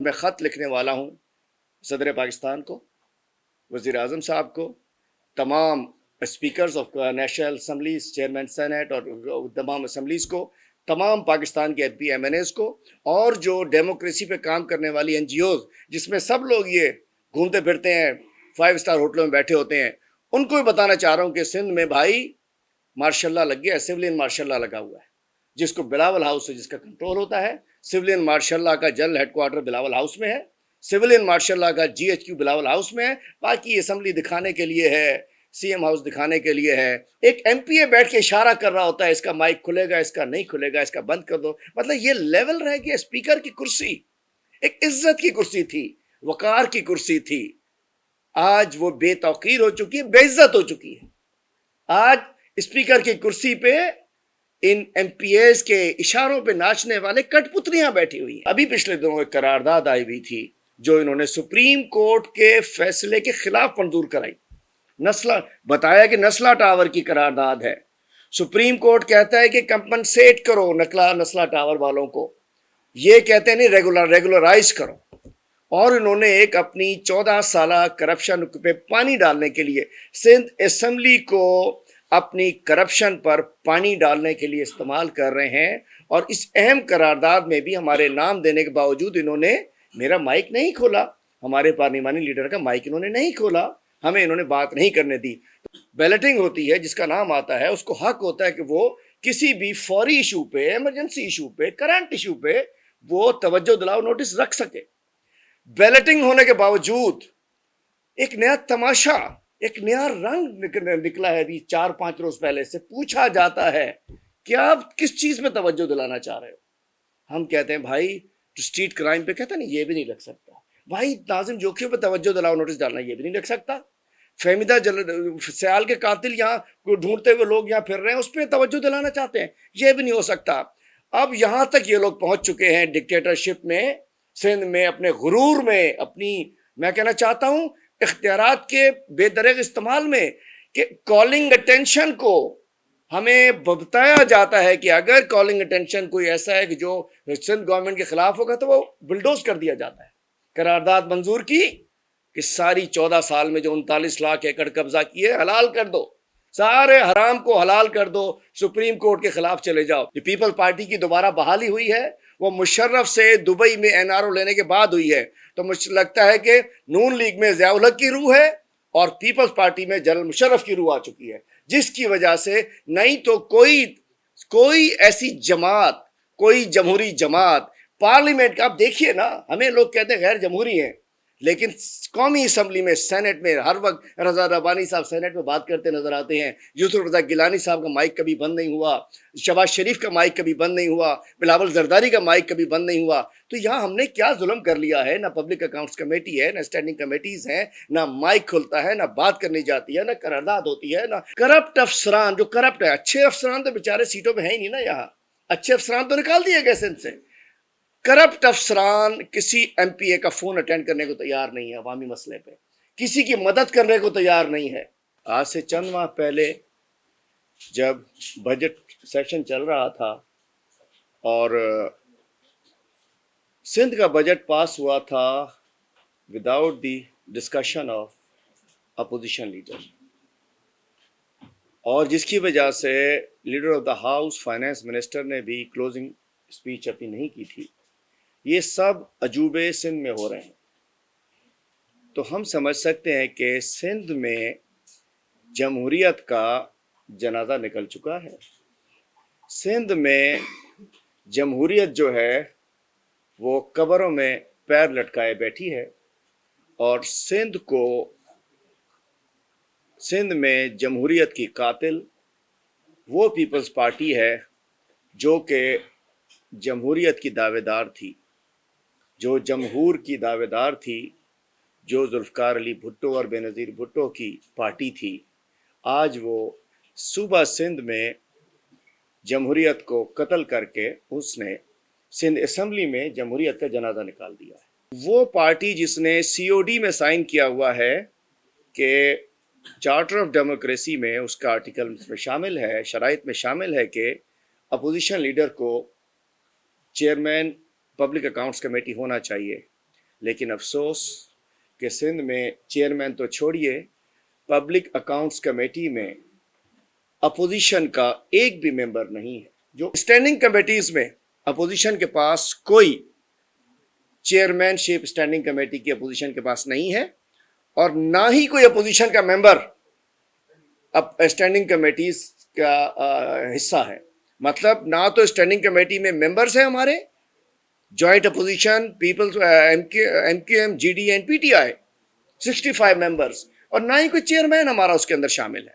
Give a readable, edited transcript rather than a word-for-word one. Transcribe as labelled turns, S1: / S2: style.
S1: میں خط لکھنے والا ہوں صدر پاکستان کو، وزیر اعظم صاحب کو، تمام speakers of national assemblies, chairman senate اور تمام اسمبلیز کو، تمام پاکستان کے MP MNAs کو، اور جو ڈیموکریسی پہ کام کرنے والی NGOs جس میں سب لوگ یہ گھومتے پھرتے ہیں، 5 اسٹار ہوٹلوں میں بیٹھے ہوتے ہیں، ان کو بھی بتانا چاہ رہا ہوں کہ سندھ میں بھائی مارشل لا لگ گیا ہے، سولین مارشل لا لگا ہوا ہے، جس کو بلاول ہاؤس سے جس کا کنٹرول ہوتا ہے۔ سولین مارشل لا کا general head quarter Bilawal house میں ہے، سولین مارشل لا کا GHQ بلاول ہاؤس میں ہے، باقی اسمبلی دکھانے کے لیے ہے، CM ہاؤس دکھانے کے لیے ہے۔ ایک MPA بیٹھ کے اشارہ کر رہا ہوتا ہے، اس کا مائک کھلے گا، اس کا نہیں کھلے گا، اس کا بند کر دو۔ مطلب یہ لیول رہ گیا۔ اسپیکر کی کرسی ایک عزت کی کرسی تھی، وقار کی کرسی تھی، آج وہ بے توقیر ہو چکی ہے، بے عزت ہو چکی ہے۔ آج اسپیکر کی کرسی پہ ان MPAs کے اشاروں پہ ناچنے والے کٹ پتلیاں بیٹھی ہوئی ہیں۔ ابھی پچھلے دنوں ایک قرارداد آئی ہوئی تھی جو انہوں نے سپریم کورٹ کے فیصلے کے خلاف منظور کرائی، بتایا کہ نسلا ٹاور کی قرارداد ہے۔ سپریم کورٹ کہتا ہے کہ کمپنسیٹ کرو نسلا ٹاور والوں کو، یہ کہتے ہیں نہیں ریگولرائز کرو۔ اور انہوں نے ایک اپنی 14 سالہ کرپشن پہ پانی ڈالنے کے لیے سندھ اسمبلی کو اپنی کرپشن پر پانی ڈالنے کے لیے استعمال کر رہے ہیں۔ اور اس اہم قرارداد میں بھی ہمارے نام دینے کے باوجود انہوں نے میرا مائک نہیں کھولا، ہمارے پارلیمانی لیڈر کا مائک انہوں نے نہیں کھولا، ہمیں انہوں نے بات نہیں کرنے دی۔ بیلٹنگ ہوتی ہے، جس کا نام آتا ہے اس کو حق ہوتا ہے کہ وہ کسی بھی فوری ایشو پہ، ایمرجنسی ایشو پہ، کرنٹ ایشو پہ وہ توجہ دلاؤ نوٹس رکھ سکے۔ بیلٹنگ ہونے کے باوجود ایک نیا تماشا، ایک نیا رنگ نکلا ہے۔ ابھی 4-5 روز پہلے سے پوچھا جاتا ہے کہ آپ کس چیز میں توجہ دلانا چاہ رہے ہو؟ ہم کہتے ہیں بھائی اسٹریٹ کرائم پہ، کہتا نہیں یہ بھی نہیں لگ سکتا۔ بھائی ناظم جوکیوں پہ توجہ دلاؤ نوٹس ڈالنا یہ بھی نہیں لگ سکتا۔ فہمیدہ سیال کے قاتل یہاں ڈھونڈتے ہوئے لوگ یہاں پھر رہے ہیں، اس پہ توجہ دلانا چاہتے ہیں، یہ بھی نہیں ہو سکتا۔ اب یہاں تک یہ لوگ پہنچ چکے ہیں ڈکٹیٹرشپ میں، سندھ میں، اپنے غرور میں، اپنی میں کہنا چاہتا ہوں اختیارات کے بے دریغ استعمال میں، کہ کالنگ اٹینشن کو ہمیں بتایا جاتا ہے کہ اگر کالنگ اٹینشن کوئی ایسا ہے کہ جو سندھ گورنمنٹ کے خلاف ہوگا تو وہ بلڈوز کر دیا جاتا ہے۔ قرارداد منظور کی کہ ساری 14 سال میں جو 39 لاکھ ایکڑ قبضہ کیے حلال کر دو، سارے حرام کو حلال کر دو، سپریم کورٹ کے خلاف چلے جاؤ۔ یہ پیپل پارٹی کی دوبارہ بحالی ہوئی ہے، وہ مشرف سے دبئی میں NRO لینے کے بعد ہوئی ہے، تو مجھے لگتا ہے کہ نون لیگ میں ضیاء الحق کی روح ہے اور پیپلز پارٹی میں جنرل مشرف کی روح آ چکی ہے، جس کی وجہ سے نہیں تو کوئی ایسی جماعت، کوئی جمہوری جماعت پارلیمنٹ کا، آپ دیکھیے نا، ہمیں لوگ کہتے ہیں غیر جمہوری ہیں، لیکن قومی اسمبلی میں، سینٹ میں ہر وقت رضا ربانی صاحب سینٹ میں بات کرتے نظر آتے ہیں، یوسف رضا گیلانی صاحب کا مائک کبھی بند نہیں ہوا، شہباز شریف کا مائک کبھی بند نہیں ہوا، بلاول زرداری کا مائک کبھی بند نہیں ہوا۔ تو یہاں ہم نے کیا ظلم کر لیا ہے؟ نہ پبلک اکاؤنٹس کمیٹی ہے، نہ اسٹینڈنگ کمیٹیز ہیں، نہ مائک کھلتا ہے، نہ بات کرنی جاتی ہے، نہ قرارداد ہوتی ہے، نہ کرپٹ افسران جو کرپٹ ہے۔ اچھے افسران تو بیچارے سیٹوں پہ ہیں ہی نہیں نا، یہاں اچھے افسران تو نکال دیے گئے سندھ سے۔ کرپٹ افسران کسی MPA کا فون اٹینڈ کرنے کو تیار نہیں ہے، عوامی مسئلے پہ کسی کی مدد کرنے کو تیار نہیں ہے۔ آج سے چند ماہ پہلے جب بجٹ سیشن چل رہا تھا اور سندھ کا بجٹ پاس ہوا تھا without the discussion of opposition leader, اور جس کی وجہ سے leader of the house finance minister نے بھی کلوزنگ اسپیچ اپنی نہیں کی تھی۔ یہ سب عجوبے سندھ میں ہو رہے ہیں، تو ہم سمجھ سکتے ہیں کہ سندھ میں جمہوریت کا جنازہ نکل چکا ہے۔ سندھ میں جمہوریت جو ہے وہ قبروں میں پیر لٹکائے بیٹھی ہے، اور سندھ میں جمہوریت کی قاتل وہ پیپلز پارٹی ہے جو کہ جمہوریت کی دعوے دار تھی، جو جمہور کی دعوے دار تھی، جو ذوالفقار علی بھٹو اور بے نظیر بھٹو کی پارٹی تھی۔ آج وہ صوبہ سندھ میں جمہوریت کو قتل کر کے اس نے سندھ اسمبلی میں جمہوریت کا جنازہ نکال دیا ہے۔ وہ پارٹی جس نے COD میں سائن کیا ہوا ہے کہ چارٹر آف ڈیموکریسی میں اس کا آرٹیکل میں شامل ہے، شرائط میں شامل ہے کہ اپوزیشن لیڈر کو چیئرمین پبلک اکاؤنٹس کمیٹی ہونا چاہیے۔ لیکن افسوس کہ سندھ میں چیئرمین تو چھوڑیے، پبلک اکاؤنٹس کمیٹی میں اپوزیشن کا ایک بھی ممبر نہیں ہے. جو اسٹینڈنگ کمیٹیز میں اپوزیشن کے پاس کوئی چیئرمین شپ اسٹینڈنگ کمیٹی کی اپوزیشن کے پاس نہیں ہے، اور نہ ہی کوئی اپوزیشن کا ممبر اب اسٹینڈنگ کمیٹیز کا حصہ ہے. مطلب نہ تو اسٹینڈنگ کمیٹی میں ممبرز ہیں ہمارے joint opposition peoples M Q M G D N P T I 65 members, اور نہ ہی کوئی چیئرمین ہمارا اس کے اندر شامل ہے.